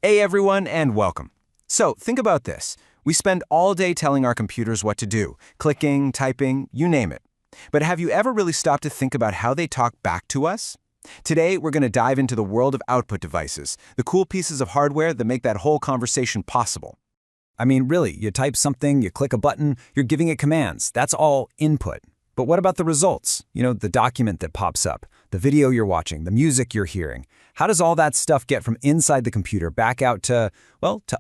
Hey everyone, and welcome. So, think about this. We spend all day telling our computers what to do, clicking, typing, you name it. But have you ever really stopped to think about how they talk back to us? Today, we're going to dive into the world of output devices, the cool pieces of hardware that make that whole conversation possible. I mean, really, you type something, you click a button, you're giving it commands. That's all input. But what about the results? The document that pops up, the video you're watching, the music you're hearing. How does all that stuff get from inside the computer back out to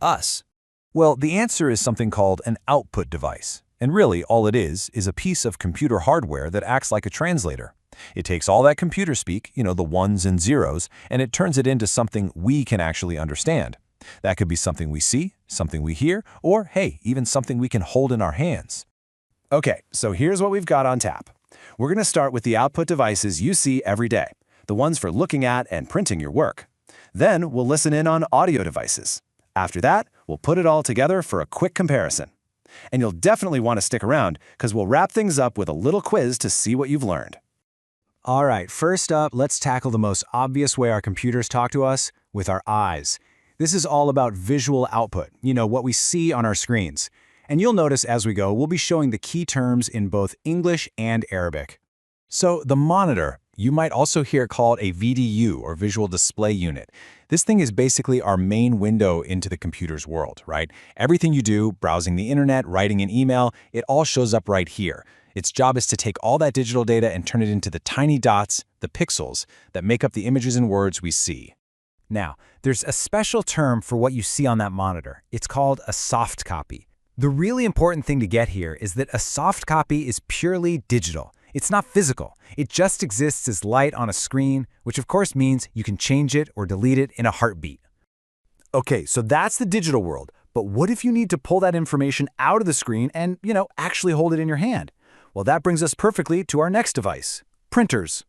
us? Well, the answer is something called an output device. And really, all it is a piece of computer hardware that acts like a translator. It takes all that computer speak, the ones and zeros, and it turns it into something we can actually understand. That could be something we see, something we hear, or, hey, even something we can hold in our hands. Okay, so here's what we've got on tap. We're going to start with the output devices you see every day, the ones for looking at and printing your work. Then we'll listen in on audio devices. After that, we'll put it all together for a quick comparison. And you'll definitely want to stick around because we'll wrap things up with a little quiz to see what you've learned. All right, first up, let's tackle the most obvious way our computers talk to us, with our eyes. This is all about visual output, what we see on our screens. And you'll notice as we go, we'll be showing the key terms in both English and Arabic. So the monitor, you might also hear called a VDU or visual display unit. This thing is basically our main window into the computer's world, right? Everything you do, browsing the internet, writing an email, it all shows up right here. Its job is to take all that digital data and turn it into the tiny dots, the pixels, that make up the images and words we see. Now, there's a special term for what you see on that monitor. It's called a soft copy. The really important thing to get here is that a soft copy is purely digital. It's not physical. It just exists as light on a screen, which of course means you can change it or delete it in a heartbeat. Okay, so that's the digital world. But what if you need to pull that information out of the screen and, actually hold it in your hand? Well, that brings us perfectly to our next device, printers.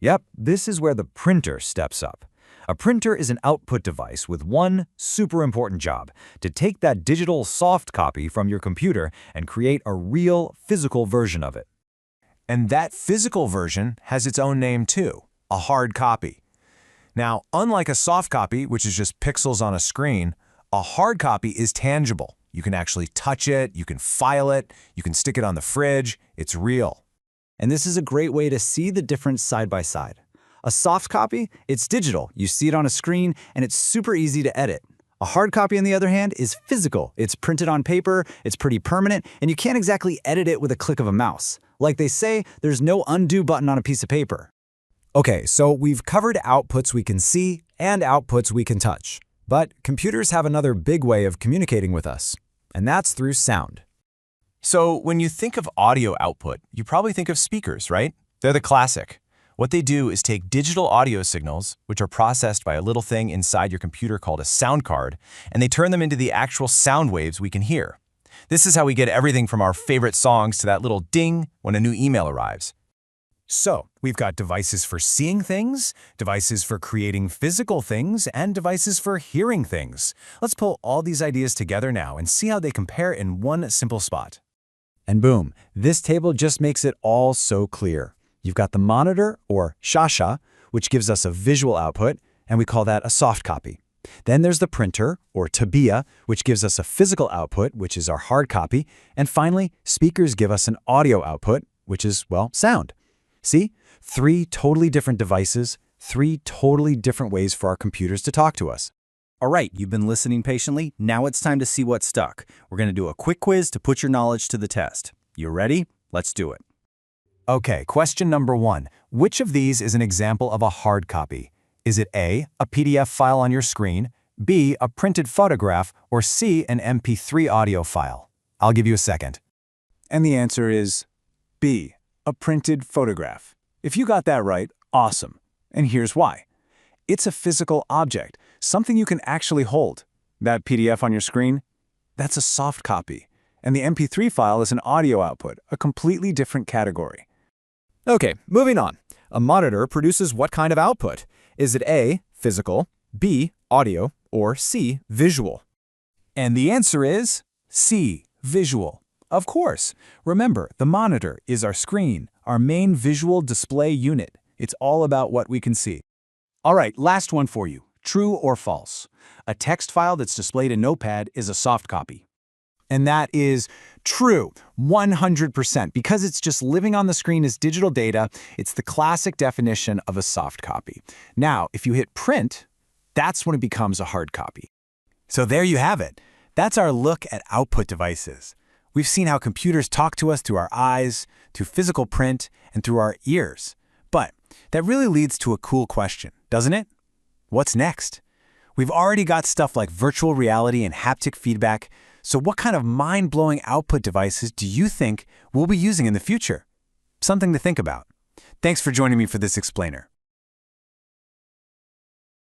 Yep, this is where the printer steps up. A printer is an output device with one super important job: to take that digital soft copy from your computer and create a real physical version of it. And that physical version has its own name too, a hard copy. Now, unlike a soft copy, which is just pixels on a screen, a hard copy is tangible. You can actually touch it, you can file it, you can stick it on the fridge, it's real. And this is a great way to see the difference side by side. A soft copy, it's digital. You see it on a screen, and it's super easy to edit. A hard copy, on the other hand, is physical. It's printed on paper, it's pretty permanent, and you can't exactly edit it with a click of a mouse. Like they say, there's no undo button on a piece of paper. Okay, so we've covered outputs we can see and outputs we can touch. But computers have another big way of communicating with us, and that's through sound. So when you think of audio output, you probably think of speakers, right? They're the classic. What they do is take digital audio signals, which are processed by a little thing inside your computer called a sound card, and they turn them into the actual sound waves we can hear. This is how we get everything from our favorite songs to that little ding when a new email arrives. So, we've got devices for seeing things, devices for creating physical things, and devices for hearing things. Let's pull all these ideas together now and see how they compare in one simple spot. And boom, this table just makes it all so clear. You've got the monitor, or shasha, which gives us a visual output, and we call that a soft copy. Then there's the printer, or tabia, which gives us a physical output, which is our hard copy. And finally, speakers give us an audio output, which is, sound. See? 3 totally different devices, 3 totally different ways for our computers to talk to us. All right, you've been listening patiently. Now it's time to see what stuck. We're going to do a quick quiz to put your knowledge to the test. You ready? Let's do it. Okay, question number 1. Which of these is an example of a hard copy? Is it A, a PDF file on your screen, B, a printed photograph, or C, an MP3 audio file? I'll give you a second. And the answer is B, a printed photograph. If you got that right, awesome. And here's why. It's a physical object, something you can actually hold. That PDF on your screen, that's a soft copy. And the MP3 file is an audio output, a completely different category. Okay, moving on. A monitor produces what kind of output? Is it A, physical, B, audio, or C, visual? And the answer is C, visual. Of course. Remember, the monitor is our screen, our main visual display unit. It's all about what we can see. All right, last one for you. True or false? A text file that's displayed in Notepad is a soft copy. And that is true, 100%. Because it's just living on the screen as digital data, it's the classic definition of a soft copy. Now, if you hit print, that's when it becomes a hard copy. So there you have it. That's our look at output devices. We've seen how computers talk to us through our eyes, through physical print, and through our ears. But that really leads to a cool question, doesn't it? What's next? We've already got stuff like virtual reality and haptic feedback, so what kind of mind-blowing output devices do you think we'll be using in the future? Something to think about. Thanks for joining me for this explainer.